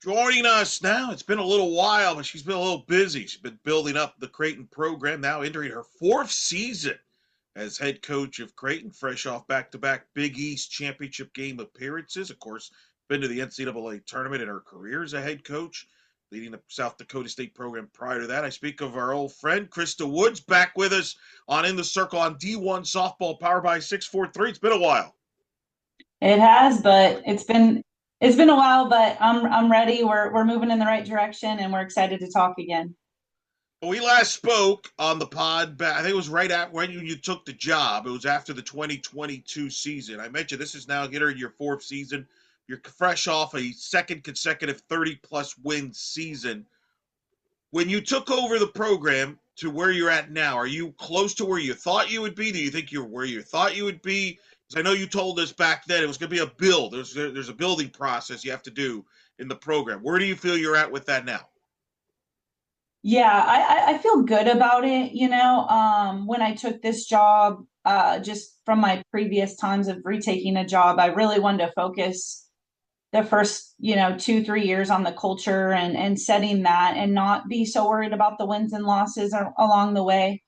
Joining us now, it's been a little while, but she's been a little busy. She's been building up the Creighton program, now entering her fourth season as head coach of Creighton, fresh off back-to-back Big East championship game appearances. Of course, been to the NCAA tournament in her career as a head coach, leading the South Dakota State program prior to that. I speak of our old friend, Krista Woods, back with us on In the Circle on D1 Softball, powered by 643. It's been a while. It has, but it's been a while, but I'm ready. We're moving in the right direction and we're excited to talk again. We last spoke on the pod, I think it was right at when you took the job. It was after the 2022 season. I mentioned this is now entering your fourth season. You're fresh off a second consecutive 30-plus win season. When you took over the program to where you're at now, are you close to where you thought you would be? Do you think you're where you thought you would be? Because I know you told us back then it was going to be a build. There's a building process you have to do in the program. Where do you feel you're at with that now? Yeah, I feel good about it. When I took this job, just from my previous times of retaking a job, I really wanted to focus the first, 2, 3 years on the culture and setting that and not be so worried about the wins and losses along the way.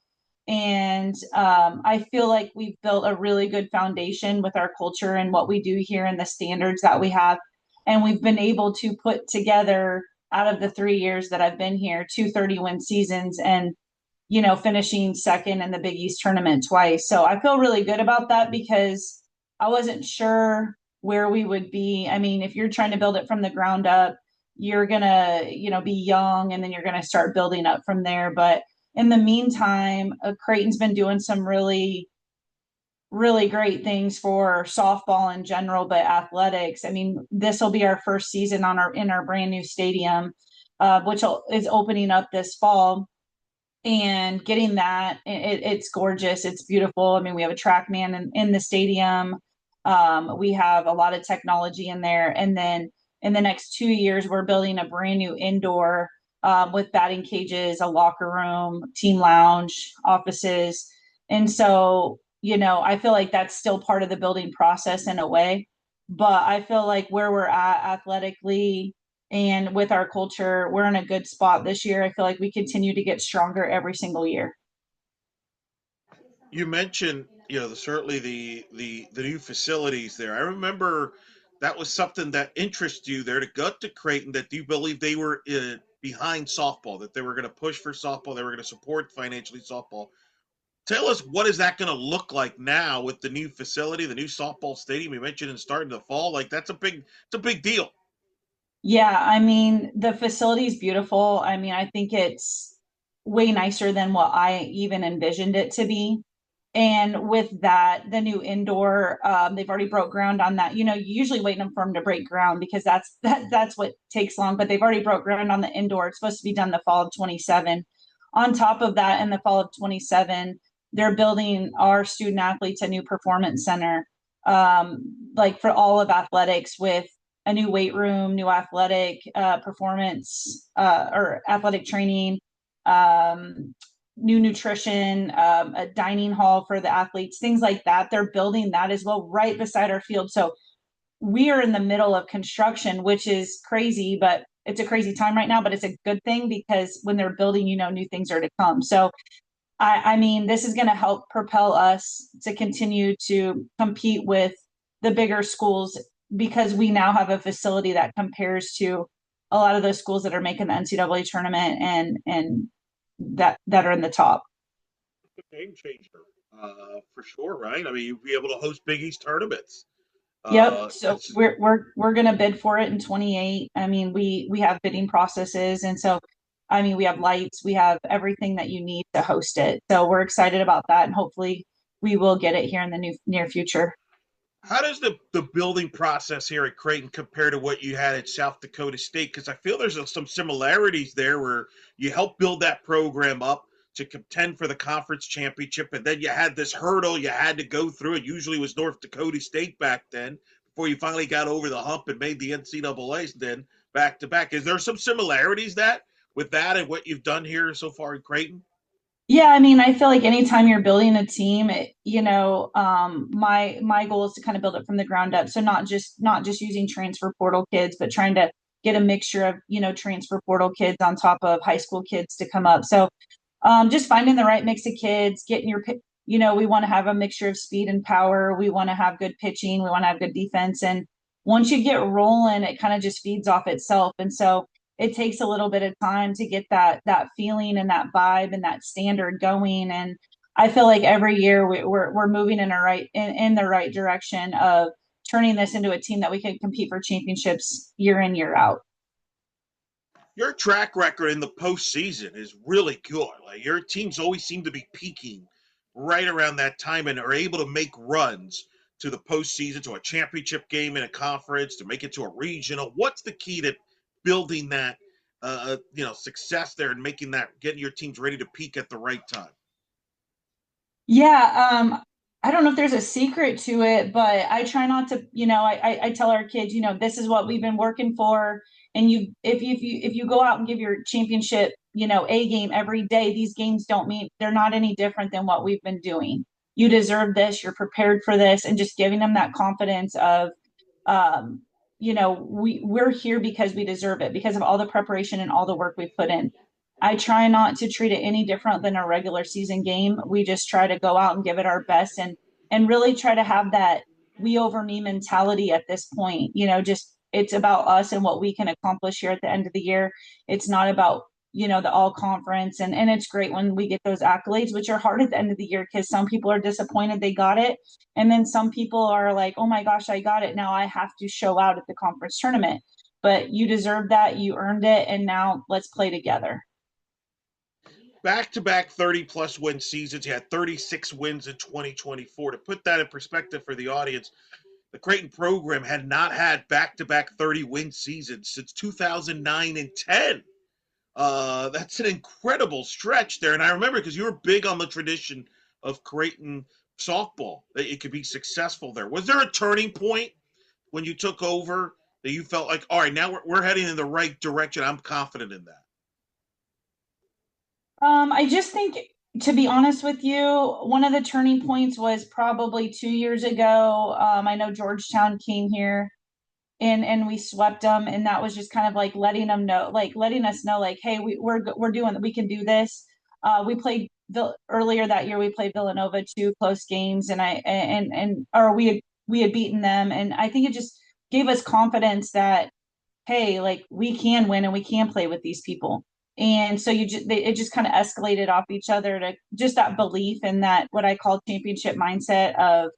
And I feel like we've built a really good foundation with our culture and what we do here and the standards that we have. And we've been able to put together, out of the 3 years that I've been here, 2 30-win seasons and, finishing second in the Big East tournament twice. So I feel really good about that because I wasn't sure where we would be. I mean, if you're trying to build it from the ground up, you're going to, be young and then you're going to start building up from there. But in the meantime, Creighton's been doing some really, really great things for softball in general, but athletics. I mean, this will be our first season in our brand new stadium, which is opening up this fall. And getting that, it's gorgeous. It's beautiful. I mean, we have a track man in the stadium. We have a lot of technology in there. And then in the next 2 years, we're building a brand new indoor with batting cages, a locker room, team lounge, offices. And so, I feel like that's still part of the building process in a way. But I feel like where we're at athletically and with our culture, we're in a good spot this year. I feel like we continue to get stronger every single year. You mentioned, certainly the new facilities there. I remember that was something that interested you there to go to Creighton. That you believe they were behind softball, that they were going to push for softball, they were going to support financially softball. Tell us, what is that going to look like now with the new facility, the new softball stadium? You mentioned in starting the fall, like it's a big deal. Yeah, I mean, the facility is beautiful. I mean, I think it's way nicer than what I even envisioned it to be. And with that, the new indoor, they've already broke ground on that. You usually waiting for them to break ground because that's what takes long. But they've already broke ground on the indoor. It's supposed to be done the fall of 27. On top of that, in the fall of 27, they're building our student athletes a new performance center, like for all of athletics with a new weight room, new athletic performance or athletic training, new nutrition, a dining hall for the athletes, things like that. They're building that as well right beside our field. So we are in the middle of construction, which is crazy, but it's a crazy time right now, but it's a good thing because when they're building, new things are to come. So I mean, this is going to help propel us to continue to compete with the bigger schools because we now have a facility that compares to a lot of those schools that are making the NCAA tournament and that are in the top. Game changer, for sure, right? I mean, you'll be able to host Big East tournaments. Yep. So It's we're going to bid for it in 28. I mean, we have bidding processes, and so I mean, we have lights, we have everything that you need to host it. So we're excited about that, and hopefully we will get it here in the near future. How does the building process here at Creighton compare to what you had at South Dakota State? Because I feel there's some similarities there where you helped build that program up to contend for the conference championship, and then you had this hurdle you had to go through. It usually was North Dakota State back then before you finally got over the hump and made the NCAA's. Then back to back. Is there some similarities that with that and what you've done here so far in Creighton? Yeah, I mean, I feel like anytime you're building a team, my goal is to kind of build it from the ground up. So not just using transfer portal kids, but trying to get a mixture of, transfer portal kids on top of high school kids to come up. So just finding the right mix of kids, getting we want to have a mixture of speed and power. We want to have good pitching. We want to have good defense. And once you get rolling, it kind of just feeds off itself. And so it takes a little bit of time to get that feeling and that vibe and that standard going. And I feel like every year we're moving in the right direction of turning this into a team that we can compete for championships year in, year out. Your track record in the postseason is really good. Like your teams always seem to be peaking right around that time and are able to make runs to the postseason, to a championship game in a conference, to make it to a regional. What's the key to building that, success there and making that, getting your teams ready to peak at the right time? Yeah, I don't know if there's a secret to it, but I try not to, I tell our kids, this is what we've been working for. And if you go out and give your championship, A game every day, these games don't mean they're not any different than what we've been doing. You deserve this, you're prepared for this, and just giving them that confidence of um, we're here because we deserve it, because of all the preparation and all the work we've put in. I try not to treat it any different than a regular season game. We just try to go out and give it our best and really try to have that we over me mentality at this point. Just it's about us and what we can accomplish here at the end of the year. It's not about, the all conference, and it's great when we get those accolades, which are hard at the end of the year because some people are disappointed they got it, and then some people are like, oh my gosh, I got it, now I have to show out at the conference tournament. But you deserve that, you earned it, and now let's play together. Back to back 30 plus win seasons. You had 36 wins in 2024. To put that in perspective for the audience, the Creighton program had not had back to back 30 win seasons since 2009 and 10. That's an incredible stretch there. And I remember because you were big on the tradition of Creighton softball, that it could be successful there. Was there a turning point when you took over that you felt like, all right, now we're heading in the right direction? I'm confident in that. I just think, to be honest with you, one of the turning points was probably 2 years ago. I know Georgetown came here and we swept them, and that was just kind of like letting us know, like, hey, we're doing, we can do this. We played earlier that year. We played Villanova, two close games, and or we had beaten them, and I think it just gave us confidence that, hey, like, we can win and we can play with these people. And so it just kind of escalated off each other to just that belief and that what I call championship mindset of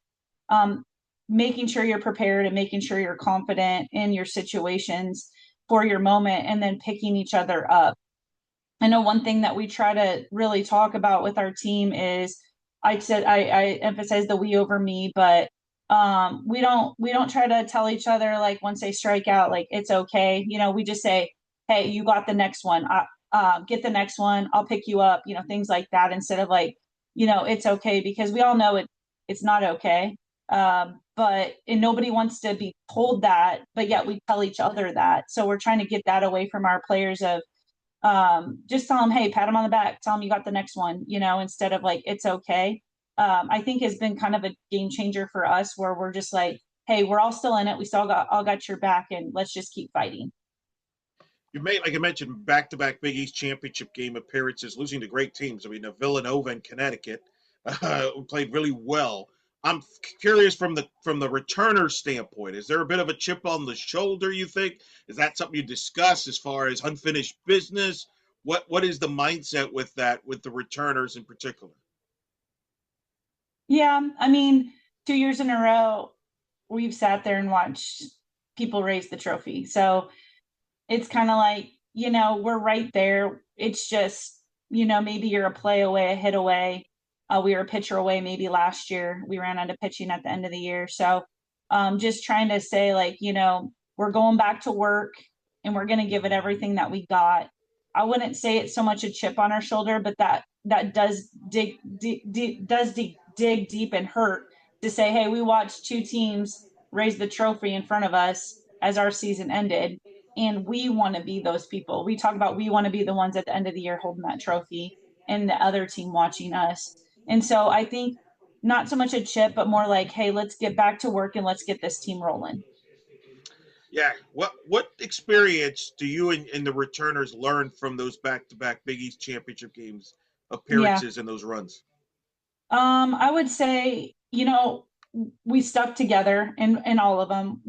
um, making sure you're prepared and making sure you're confident in your situations for your moment, and then picking each other up. I know one thing that we try to really talk about with our team is, I emphasize the we over me, but we don't try to tell each other, like, once they strike out, like, it's okay. We just say, hey, you got the next one. Get the next one. I'll pick you up. Things like that, instead of like, it's okay, because we all know it's not okay. But and nobody wants to be told that, but yet we tell each other that. So we're trying to get that away from our players of just tell them, hey, pat them on the back, tell them you got the next one, instead of like, it's okay. I think has been kind of a game changer for us, where we're just like, hey, we're all still in it, we still got your back, and let's just keep fighting. You made, like I mentioned, back to back Big East championship game appearances, losing to great teams. I mean, Villanova and Connecticut played really well. I'm curious from the returner standpoint. Is there a bit of a chip on the shoulder? You think, is that something you discuss as far as unfinished business? What is the mindset with that, with the returners in particular? Yeah, I mean, 2 years in a row we've sat there and watched people raise the trophy, so it's kind of like, we're right there. It's just, maybe you're a play away, a hit away. We were a pitcher away maybe last year. We ran out of pitching at the end of the year. So just trying to say, like, we're going back to work and we're going to give it everything that we got. I wouldn't say it's so much a chip on our shoulder, but that does dig deep and hurt to say, hey, we watched two teams raise the trophy in front of us as our season ended, and we want to be those people. We talk about, we want to be the ones at the end of the year holding that trophy and the other team watching us. And so I think not so much a chip, but more like, hey, let's get back to work and let's get this team rolling. Yeah. What experience do you and the returners learn from those back-to-back Big East championship games Yeah. appearances and those runs? I would say, we stuck together in all of them,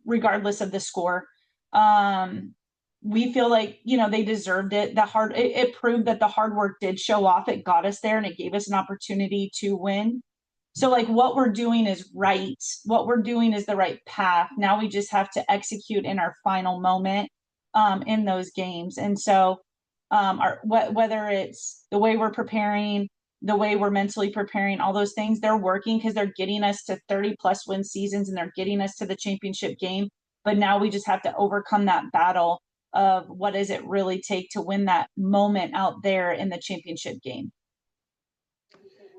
regardless of the score. Um, we feel like, they deserved it. It proved that the hard work did show off. It got us there and it gave us an opportunity to win. So like what we're doing is right. What we're doing is the right path. Now we just have to execute in our final moment in those games. And so whether it's the way we're preparing, the way we're mentally preparing, all those things, they're working because they're getting us to 30 plus win seasons and they're getting us to the championship game. But now we just have to overcome that battle of what does it really take to win that moment out there in the championship game.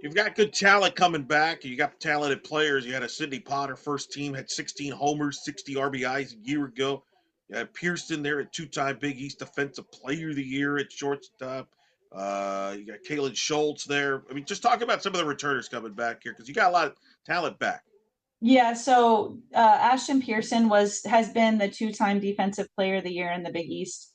You've got good talent coming back. You got talented players. You had a Sidney Potter first team, had 16 homers, 60 RBIs a year ago. You had Pearson there, a two-time Big East Defensive Player of the Year at shortstop. You got Kalen Schultz there. I mean, just talk about some of the returners coming back here because you got a lot of talent back. Yeah, so Ashton Pearson has been the two-time defensive player of the year in the Big East.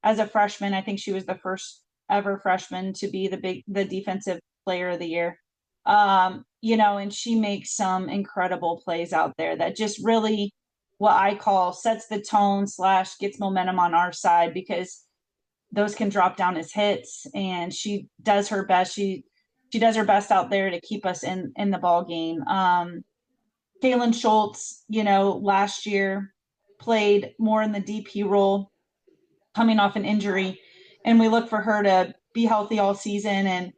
As a freshman, I think she was the first ever freshman to be the defensive player of the year. And she makes some incredible plays out there that just really what I call sets the tone slash gets momentum on our side because those can drop down as hits and she does her best. She does her best out there to keep us in the ball game. Kalen Schultz, last year played more in the DP role coming off an injury. And we look for her to be healthy all season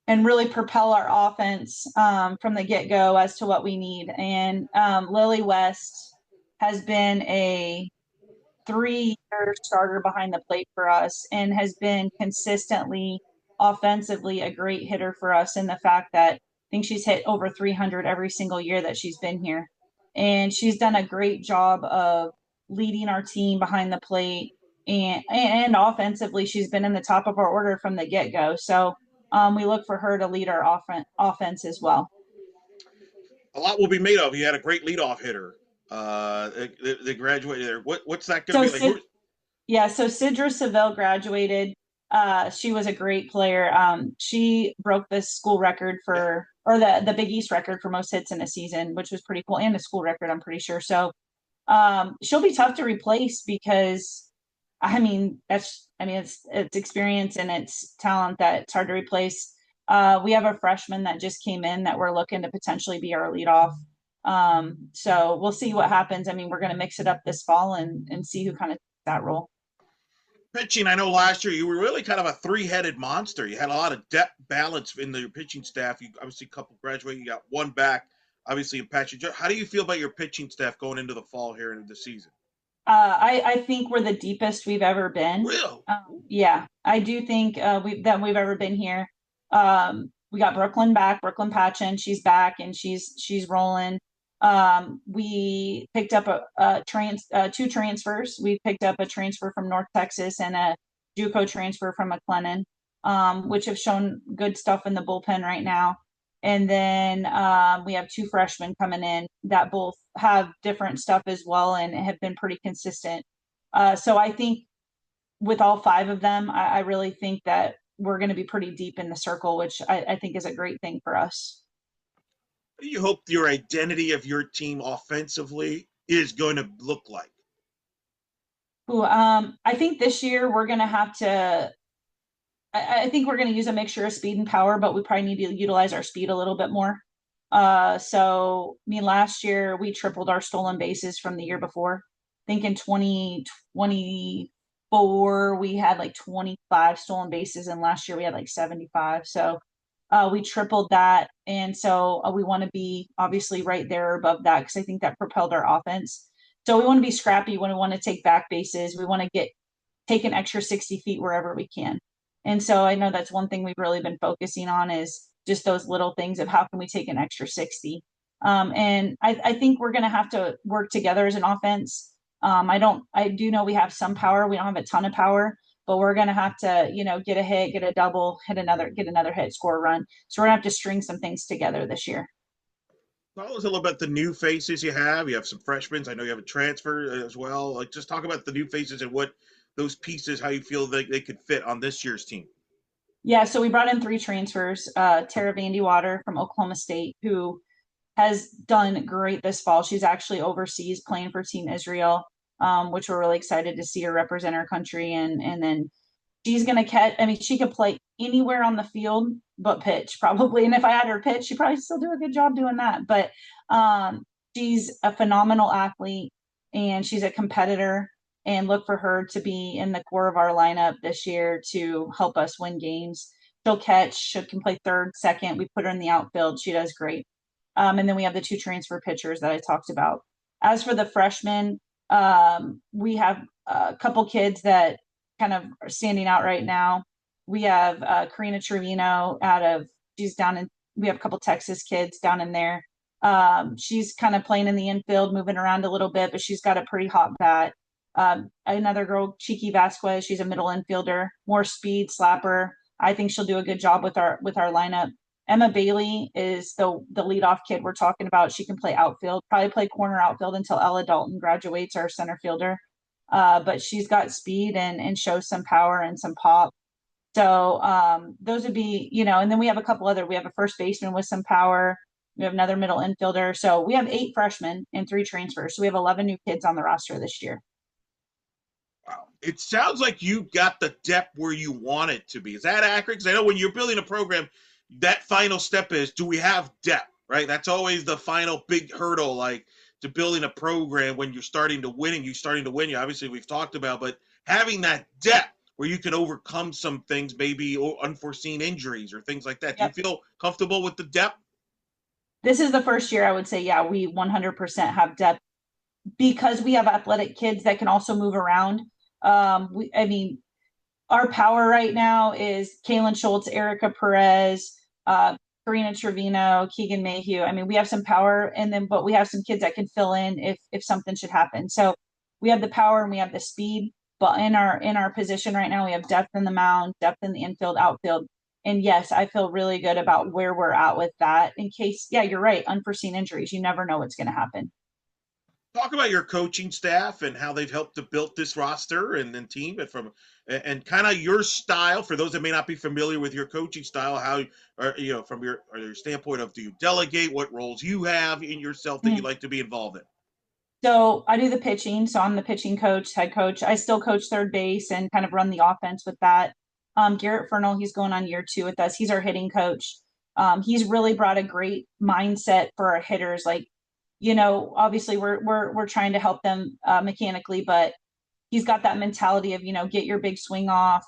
and really propel our offense from the get go as to what we need. And Lily West has been a 3-year starter behind the plate for us and has been consistently offensively a great hitter for us in the fact that I think she's hit over 300 every single year that she's been here. And she's done a great job of leading our team behind the plate and offensively she's been in the top of our order from the get-go. So we look for her to lead our offense as well. A lot will be made of. You had a great leadoff hitter. They graduated there. What's that going to So be like? Sid, Yeah, so Sidra Seville graduated. She was a great player. She broke the school record Yeah. or the Big East record for most hits in a season, which was pretty cool, and a school record, I'm pretty sure. So she'll be tough to replace because it's experience and it's talent that it's hard to replace. We have a freshman that just came in that we're looking to potentially be our leadoff. So we'll see what happens. I mean, we're going to mix it up this fall and see who kind of takes that role. Pitching, I know last year you were really kind of a three-headed monster. You had a lot of depth balance in your pitching staff. You obviously a couple graduated, you got one back, obviously in Patrick. How do you feel about your pitching staff going into the fall here into the season? I think we're the deepest we've ever been. Real. Yeah, I do think we've ever been here. We got Brooklyn back, Brooklyn Patchen. She's back and she's rolling. We picked up two transfers. We picked up a transfer from North Texas and a JUCO transfer from McLennan, which have shown good stuff in the bullpen right now. And then we have two freshmen coming in that both have different stuff as well and have been pretty consistent. So I think with all five of them, I really think that we're going to be pretty deep in the circle, which I think is a great thing for us. What do you hope your identity of your team offensively is going to look like? Ooh, I think this year we're going to have to. I think we're going to use a mixture of speed and power, but we probably need to utilize our speed a little bit more. Last year we tripled our stolen bases from the year before. I think in 2024 we had like 25 stolen bases, and last year we had like 75. So we tripled that, and so we want to be obviously right there above that because I think that propelled our offense. So we want to be scrappy when we want to take back bases. We want to take an extra 60 feet wherever we can. And so I know that's one thing we've really been focusing on is just those little things of how can we take an extra 60. And I think we're going to have to work together as an offense. I do know we have some power. We don't have a ton of power, but we're going to have to, get a hit, get a double, get another hit, score a run. So we're going to have to string some things together this year. Tell us a little about the new faces you have. You have some freshmen. I know you have a transfer as well. Like, just talk about the new faces and what those pieces, how you feel they could fit on this year's team. Yeah, so we brought in three transfers. Tara Vandywater from Oklahoma State, who has done great this fall. She's actually overseas playing for Team Israel, which we're really excited to see her represent our country. And then she's going to catch, I mean, she could play anywhere on the field but pitch, probably. And if I had her pitch, she'd probably still do a good job doing that. But um, she's a phenomenal athlete and she's a competitor. And look for her to be in the core of our lineup this year to help us win games. She'll catch, she can play third, second. We put her in the outfield. She does great. And then we have the two transfer pitchers that I talked about. As for the freshmen, we have a couple kids that kind of are standing out right now. We have Karina Trevino out of, she's down in, we have a couple Texas kids down in there. She's kind of playing in the infield, moving around a little bit, but she's got a pretty hot bat. Another girl, Chiqui Vasquez, she's a middle infielder, more speed, slapper. I think she'll do a good job with our lineup. Emma Bailey is the leadoff kid we're talking about. She can play outfield, probably play corner outfield until Ella Dalton graduates, our center fielder. But she's got speed and shows some power and some pop. So those would be, and then we have a couple other. We have a first baseman with some power. We have another middle infielder. So we have 8 freshmen and 3 transfers. So we have 11 new kids on the roster this year. Wow. It sounds like you got the depth where you want it to be. Is that accurate? Because I know when you're building a program, that final step is, do we have depth, right? That's always the final big hurdle, like to building a program when you're starting to win and you're starting to win. You obviously we've talked about, but having that depth where you can overcome some things, maybe or unforeseen injuries or things like that. Do you Yep. feel comfortable with the depth? This is the first year I would say, yeah, we 100% have depth because we have athletic kids that can also move around. I mean, our power right now is Kaylin Schultz, Erica Perez, Karina Trevino, Keegan Mayhew. I mean, we have some power, and then but we have some kids that can fill in if something should happen. So we have the power and we have the speed. But in our position right now, we have depth in the mound, depth in the infield, outfield. And yes, I feel really good about where we're at with that. In case, yeah, you're right, unforeseen injuries. You never know what's going to happen. Talk about your coaching staff and how they've helped to build this roster and team and kind of your style for those that may not be familiar with your coaching style, how or from your standpoint of, do you delegate, what roles you have in yourself that you Mm. like to be involved in. So I do the pitching. So I'm the pitching coach, head coach. I still coach third base and kind of run the offense with that. Garrett Fernal, he's going on year 2 with us. He's our hitting coach. He's really brought a great mindset for our hitters. Like, obviously we're trying to help them mechanically, but he's got that mentality of, get your big swing off,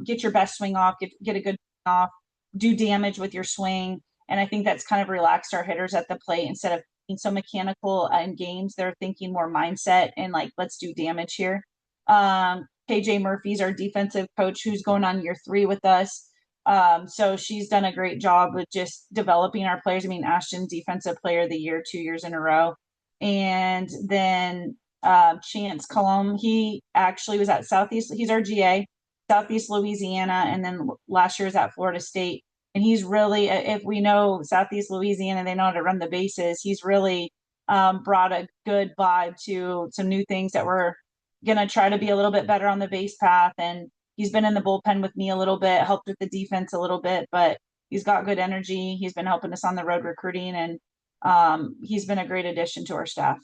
get your best swing off, get a good swing off, do damage with your swing. And I think that's kind of relaxed our hitters at the plate instead of being so mechanical in games. They're thinking more mindset and like, let's do damage here. KJ Murphy's our defensive coach who's going on year 3 with us. So she's done a great job with just developing our players. I mean, Ashton, defensive player of the year 2 years in a row. And then Chance Cullum. He actually was at Southeast. He's our GA, Southeast Louisiana, and then last year was at Florida State. And he's really, if we know Southeast Louisiana, they know how to run the bases. He's really brought a good vibe to some new things that we're gonna try to be a little bit better on the base path. And he's been in the bullpen with me a little bit, helped with the defense a little bit, but he's got good energy. He's been helping us on the road recruiting, and he's been a great addition to our staff.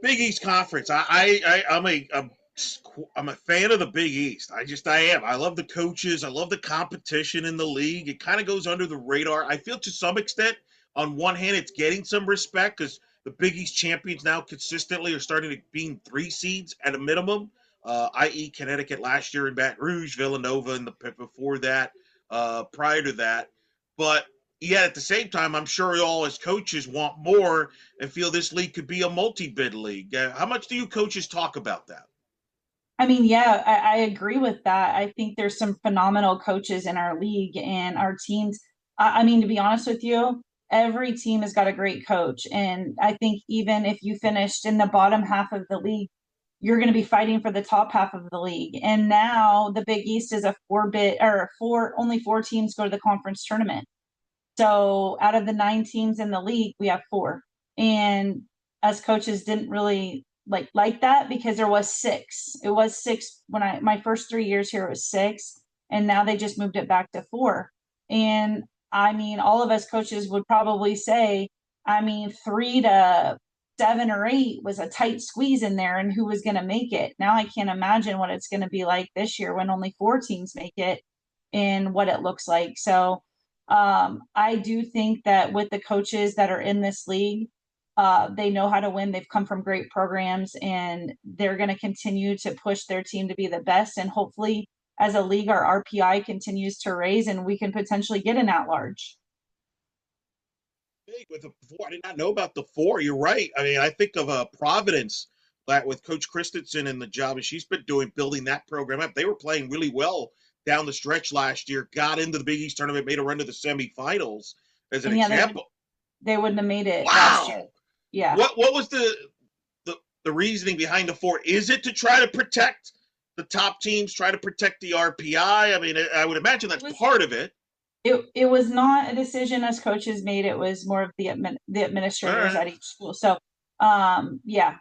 Big East Conference. I'm a fan of the Big East. I am. I love the coaches. I love the competition in the league. It kind of goes under the radar. I feel to some extent, on one hand, it's getting some respect because the Big East champions now consistently are starting to being 3 seeds at a minimum, i.e., Connecticut last year in Baton Rouge, Villanova in the before that, prior to that. But yet at the same time, I'm sure all as coaches want more and feel this league could be a multi-bid league. How much do you coaches talk about that? I mean, yeah, I agree with that. I think there's some phenomenal coaches in our league and our teams. I mean, to be honest with you, every team has got a great coach. And I think even if you finished in the bottom half of the league, you're going to be fighting for the top half of the league. And now the Big East is a 4-bit or only 4 teams go to the conference tournament. So out of the 9 teams in the league, we have four. And us coaches didn't really like that because there was six. It was six when my first 3 years here, it was six, and now they just moved it back to four. And I mean, all of us coaches would probably say, I mean, 3 to 7 or 8 was a tight squeeze in there, and who was going to make it. Now I can't imagine what it's going to be like this year when only 4 teams make it and what it looks like. So I do think that with the coaches that are in this league, they know how to win. They've come from great programs, and they're going to continue to push their team to be the best. And hopefully, as a league, our RPI continues to raise, and we can potentially get an at-large. Big with the four. I did not know about the four. You're right. I mean, I think of Providence that with Coach Christensen and the job and she's been doing building that program up. They were playing really well down the stretch last year. Got into the Big East tournament, made a run to the semifinals as an And yeah, example. they wouldn't have made it last year. Wow. Yeah. What was the reasoning behind the four? Is it to try to protect the top teams, try to protect the RPI? I mean, I would imagine that's part of it. It was not a decision us coaches made. It was more of the All administrators right. at each school. So yeah.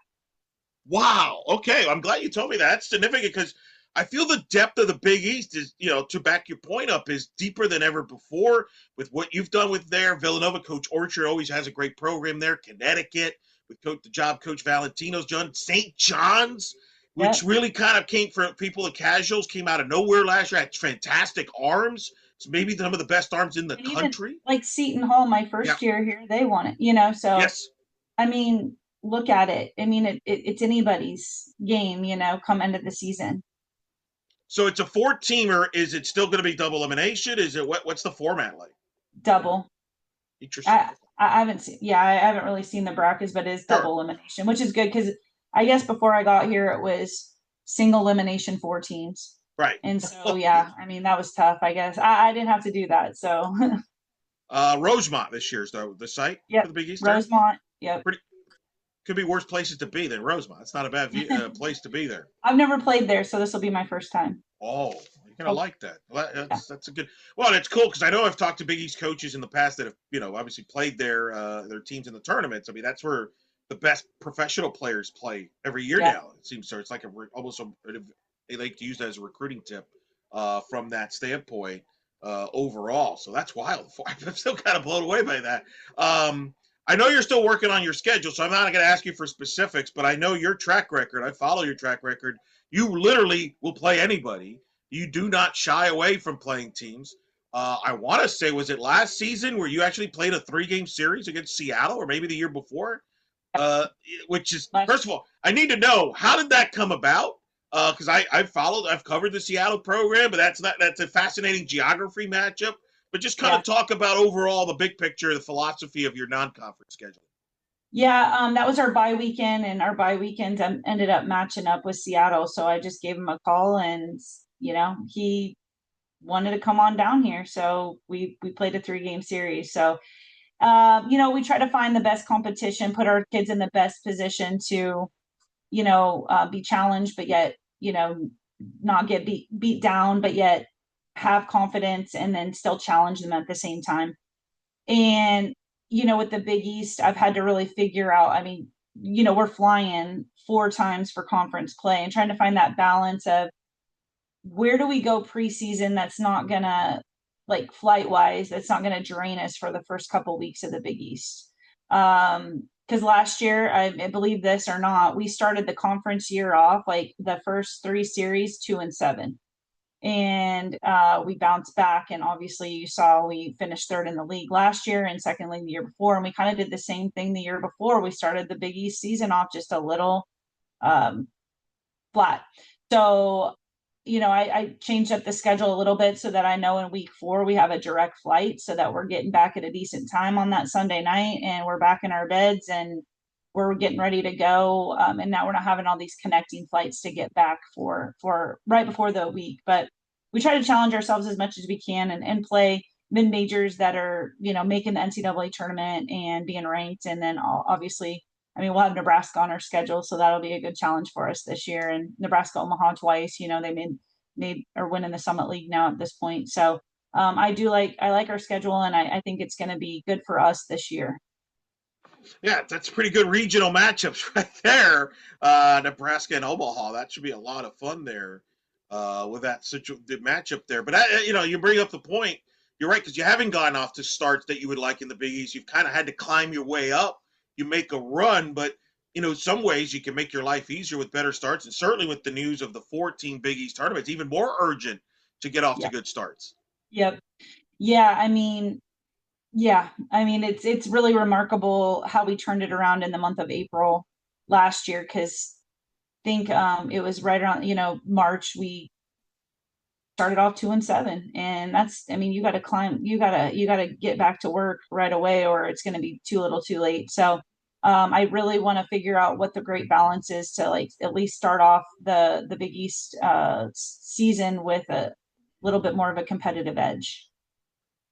Wow. Okay. I'm glad you told me that. That's significant because I feel the depth of the Big East is, to back your point up, is deeper than ever before with what you've done with there. Villanova, Coach Orchard always has a great program there. Connecticut with the job Coach Valentino's done. St. John's, which Yep. really kind of came for people, the casuals, came out of nowhere last year. Had fantastic arms. It's maybe some of the best arms in the And even country. like Seton Hall, my Yeah. first year here, they won it. So Yes. I mean, look at it. I mean, it's anybody's game, come end of the season. So it's a four-teamer. Is it still going to be double elimination? Is it what's the format like? Double. Interesting. I haven't seen, yeah, I haven't really seen the brackets, but it's Sure. double elimination, which is good because I guess before I got here, it was single elimination 4 teams. Right. And so, yeah, I mean, that was tough, I guess. I didn't have to do that. So, Rosemont this year's the site for yep. the Big East there. Rosemont. Yep. Pretty could be worse places to be than Rosemont. It's not a bad place to be there. I've never played there, so this will be my first time. Oh, you're gonna Oh, like that. Well, yeah. that's a good. Well, it's cool because I know I've talked to Big East coaches in the past that have obviously played their teams in the tournaments. I mean, that's where the best professional players play every year Yeah. now. It seems so. It's like almost they like to use that as a recruiting tip from that standpoint overall. So that's wild. I'm still kind of blown away by that. I know you're still working on your schedule, so I'm not going to ask you for specifics, but I know your track record. I follow your track record. You literally will play anybody. You do not shy away from playing teams. I want to say, was it last season where you actually played a 3-game series against Seattle, or maybe the year before? Uh, which is, first of all, I need to know, how did that come about? Because I've covered the Seattle program, but that's a fascinating geography matchup. But just kind Yeah. of talk about overall the big picture, the philosophy of your non-conference schedule. Yeah, that was our bye weekend, and our bye weekend ended up matching up with Seattle. So I just gave him a call, and he wanted to come on down here. So we played a 3-game series. So we try to find the best competition, put our kids in the best position to be challenged, but yet not get beat down, but yet have confidence, and then still challenge them at the same time. And, with the Big East, I've had to really figure out, I mean, we're flying 4 times for conference play and trying to find that balance of where do we go preseason that's not gonna, like, flight wise, that's not gonna drain us for the first couple weeks of the Big East. Because last year, I believe this or not, we started the conference year off like the first 3 series 2-7, and we bounced back. And obviously, you saw we finished third in the league last year and second league the year before. And we kind of did the same thing the year before. We started the Big East season off just a little um, flat. So, I changed up the schedule a little bit so that I know in week 4 we have a direct flight so that we're getting back at a decent time on that Sunday night, and we're back in our beds and we're getting ready to go. And now we're not having all these connecting flights to get back for right before the week. But we try to challenge ourselves as much as we can, and play mid majors that are, making the NCAA tournament and being ranked. And then obviously, I mean, we'll have Nebraska on our schedule, so that'll be a good challenge for us this year. And Nebraska Omaha twice, they made or win in the Summit League now at this point. So I like our schedule, and I think it's going to be good for us this year. Yeah, that's pretty good regional matchups right there. Nebraska and Omaha. That should be a lot of fun there with that the matchup there. But you bring up the point. You're right because you haven't gotten off to starts that you would like in the Big East. You've kind of had to climb your way up. You make a run, but some ways you can make your life easier with better starts, and certainly with the news of the 14 Big East tournaments, even more urgent to get off to Yeah. good starts. Yep. Yeah. It's really remarkable how we turned it around in the month of April last year because think it was right around March we started off 2-7, and that's, I mean, you got to climb, you got to get back to work right away, or it's going to be too little too late. So I really want to figure out what the great balance is to like at least start off the Big East season with a little bit more of a competitive edge.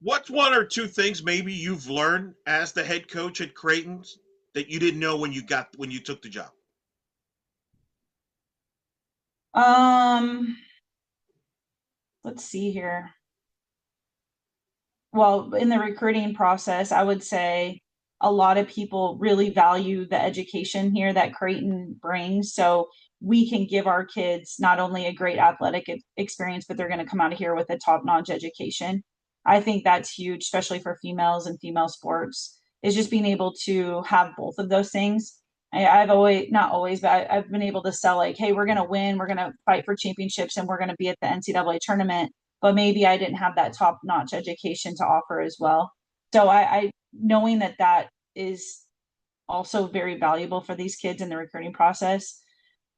What's one or two things maybe you've learned as the head coach at Creighton that you didn't know when you took the job? um let's see here. Well, in the recruiting process, I would say a lot of people really value the education here that Creighton brings. So we can give our kids not only a great athletic experience, but they're going to come out of here with a top-notch education. I think that's huge, especially for females and female sports, is just being able to have both of those things. I've always, not always, but I've been able to sell like, hey, we're going to win, we're going to fight for championships, and we're going to be at the NCAA tournament, but maybe I didn't have that top notch education to offer as well. So I knowing that that is also very valuable for these kids in the recruiting process.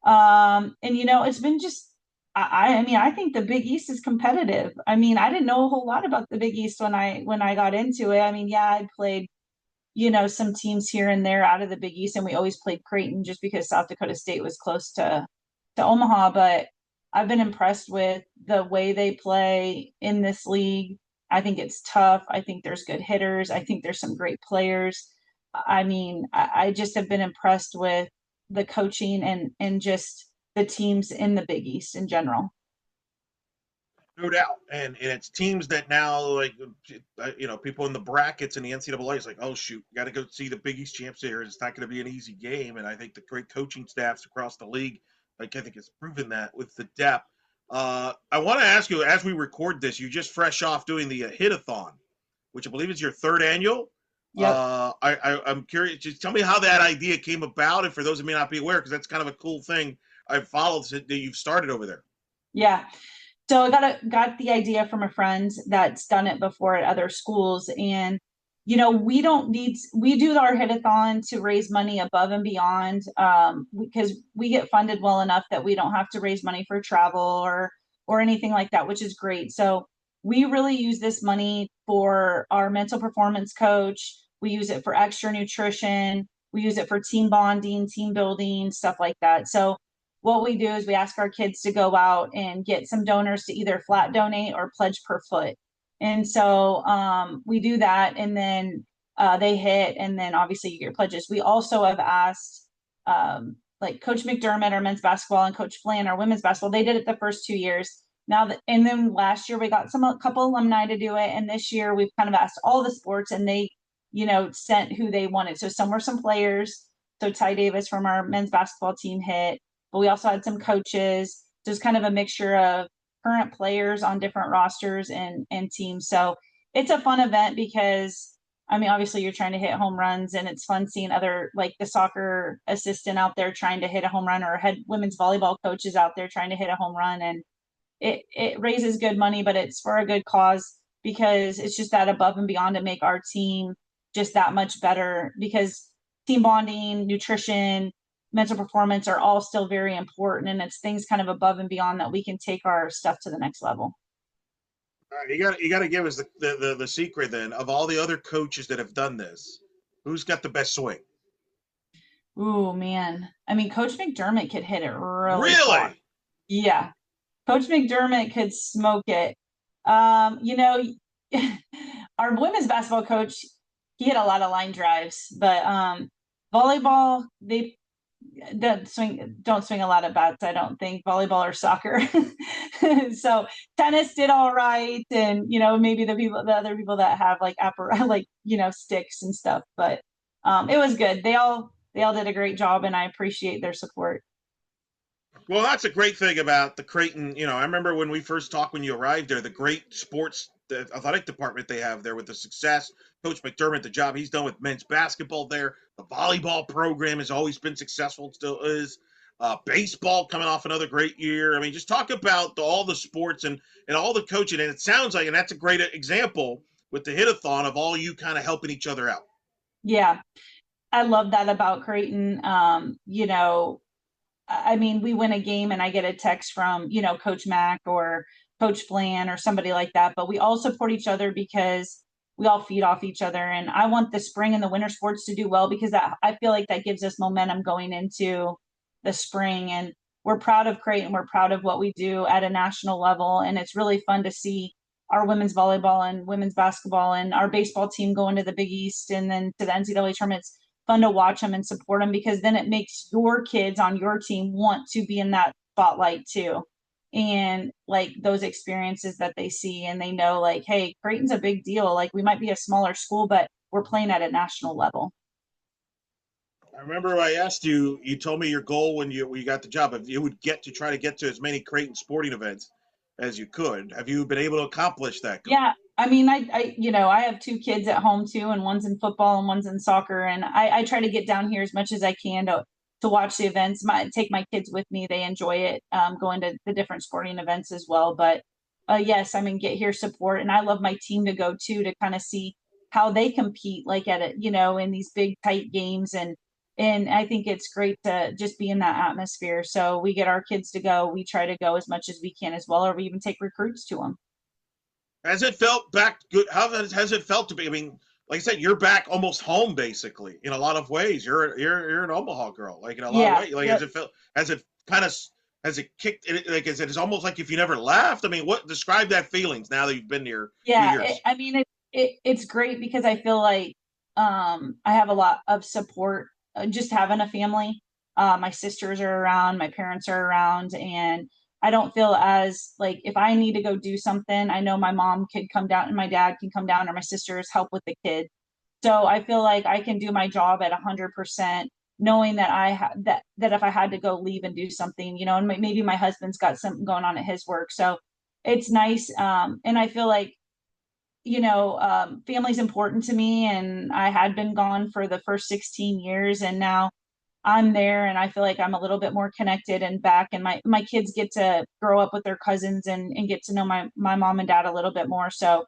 And it's been just, I think the Big East is competitive. I mean, I didn't know a whole lot about the Big East when I got into it. I mean, yeah, I played some teams here and there out of the Big East, and we always played Creighton just because South Dakota State was close to Omaha. But I've been impressed with the way they play in this league. I think it's tough. I think there's good hitters. I think there's some great players. I mean, I just have been impressed with the coaching and just the teams in the Big East in general. No doubt, and it's teams that now like people in the brackets in the NCAA is like, oh shoot, got to go see the Big East champs here. It's not going to be an easy game, and I think the great coaching staffs across the league, like I think, has proven that with the depth. I want to ask you, as we record this, you just fresh off doing the hit-a-thon, which I believe is your third annual. Yep. I'm curious. Just tell me how that idea came about, and for those who may not be aware, because that's kind of a cool thing I've followed that you've started over there. Yeah. So I got the idea from a friend that's done it before at other schools. And we do our hit-a-thon to raise money above and beyond, because we get funded well enough that we don't have to raise money for travel or anything like that, which is great. So we really use this money for our mental performance coach. We use it for extra nutrition. We use it for team bonding, team building, stuff like that. So what we do is we ask our kids to go out and get some donors to either flat donate or pledge per foot. And so we do that, and then they hit, and then obviously you get pledges. We also have asked like Coach McDermott, our men's basketball, and Coach Flan, our women's basketball. They did it the first 2 years. Now that, and then last year we got a couple alumni to do it, and this year we've kind of asked all the sports, and they, sent who they wanted. So some were some players. So Ty Davis from our men's basketball team hit, but we also had some coaches. Just kind of a mixture of current players on different rosters and teams. So it's a fun event because I mean, obviously you're trying to hit home runs, and it's fun seeing other, like the soccer assistant out there trying to hit a home run, or head women's volleyball coaches out there trying to hit a home run. And it raises good money, but it's for a good cause because it's just that above and beyond to make our team just that much better, because team bonding, nutrition, mental performance are all still very important, and it's things kind of above and beyond that we can take our stuff to the next level. All right, you got to give us the secret then of all the other coaches that have done this. Who's got the best swing? Ooh, man. I mean, Coach McDermott could hit it really far. Really? Yeah. Coach McDermott could smoke it. Um, you know, our women's basketball coach, he had a lot of line drives, but volleyball, don't swing a lot of bats, I don't think, volleyball or soccer. So tennis did all right, and maybe the other people that have like like sticks and stuff, but it was good. They all did a great job, and I appreciate their support. Well, that's a great thing about the Creighton. I remember when we first talked when you arrived there, the great sports, the athletic department they have there with the success. Coach McDermott, the job he's done with men's basketball there. The volleyball program has always been successful and still is. Baseball coming off another great year. I mean, just talk about all the sports and all the coaching. And it sounds like, and that's a great example with the hit-a-thon of all you kind of helping each other out. Yeah, I love that about Creighton. I mean, we win a game and I get a text from, Coach Mack or Coach Flan or somebody like that, but we all support each other because we all feed off each other. And I want the spring and the winter sports to do well because I feel like that gives us momentum going into the spring. And we're proud of Creighton. We're proud of what we do at a national level. And it's really fun to see our women's volleyball and women's basketball and our baseball team go into the Big East and then to the NCAA tournaments. Fun to watch them and support them because then it makes your kids on your team want to be in that spotlight too. And like those experiences that they see and they know like, hey, Creighton's a big deal. Like we might be a smaller school, but we're playing at a national level. I remember I asked you. You told me your goal when you got the job, if you would try to get to as many Creighton sporting events as you could. Have you been able to accomplish that goal? Yeah. I mean, I have two kids at home too, and one's in football and one's in soccer. And I try to get down here as much as I can to watch the events. Take my kids with me. They enjoy it, going to the different sporting events as well. But yes, I mean, get here support. And I love my team to go to kind of see how they compete, like at it, in these big tight games. And I think it's great to just be in that atmosphere. So we get our kids to go. We try to go as much as we can as well, or we even take recruits to them. Has it felt back good? How has it felt to be? I mean, like I said, you're back almost home basically in a lot of ways. You're an Omaha girl, like in a lot of Yeah. ways. Like Yep. has it felt? Has it kind of? Has it kicked? Like is it almost like if you never left? I mean, what describe that feelings now that you've been here a few Yeah, years? I mean it's great because I feel like I have a lot of support just having a family. My sisters are around, my parents are around, and I don't feel as like if I need to go do something, I know my mom could come down and my dad can come down or my sisters help with the kid. So I feel like I can do my job at 100%, knowing that that if I had to go leave and do something, and maybe my husband's got something going on at his work. So it's nice. And I feel like family's important to me, and I had been gone for the first 16 years, and now I'm there, and I feel like I'm a little bit more connected and back, and my kids get to grow up with their cousins and get to know my mom and dad a little bit more. So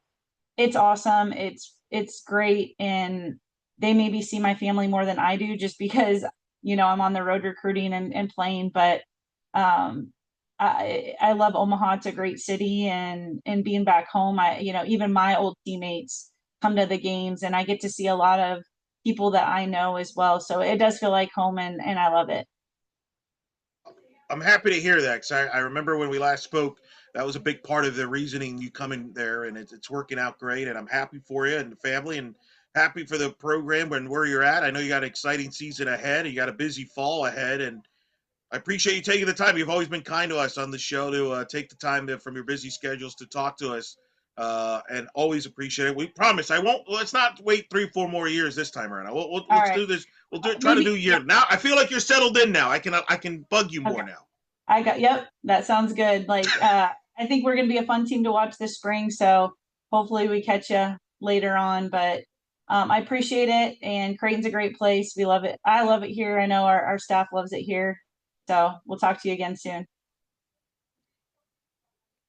it's awesome. It's great, and they maybe see my family more than I do just because I'm on the road recruiting and playing, but um I love Omaha. It's a great city, and being back home, even my old teammates come to the games and I get to see a lot of people that I know as well. So it does feel like home, and I love it. I'm happy to hear that because I remember when we last spoke, that was a big part of the reasoning you coming there, and it's working out great. And I'm happy for you and the family, and happy for the program and where you're at. I know you got an exciting season ahead, and you got a busy fall ahead, and I appreciate you taking the time. You've always been kind to us on the show to take the time from your busy schedules to talk to us, and always appreciate it. We promise I won't. Let's not wait 3, 4 more years this time around. All Let's right. do this. We'll try to Maybe, do a yeah. year now. I feel like you're settled in now. I can bug you Okay. more now. Yep, that sounds good. Like, I think we're going to be a fun team to watch this spring. So hopefully we catch you later on. But I appreciate it. And Creighton's a great place. We love it. I love it here. I know our staff loves it here. So we'll talk to you again soon.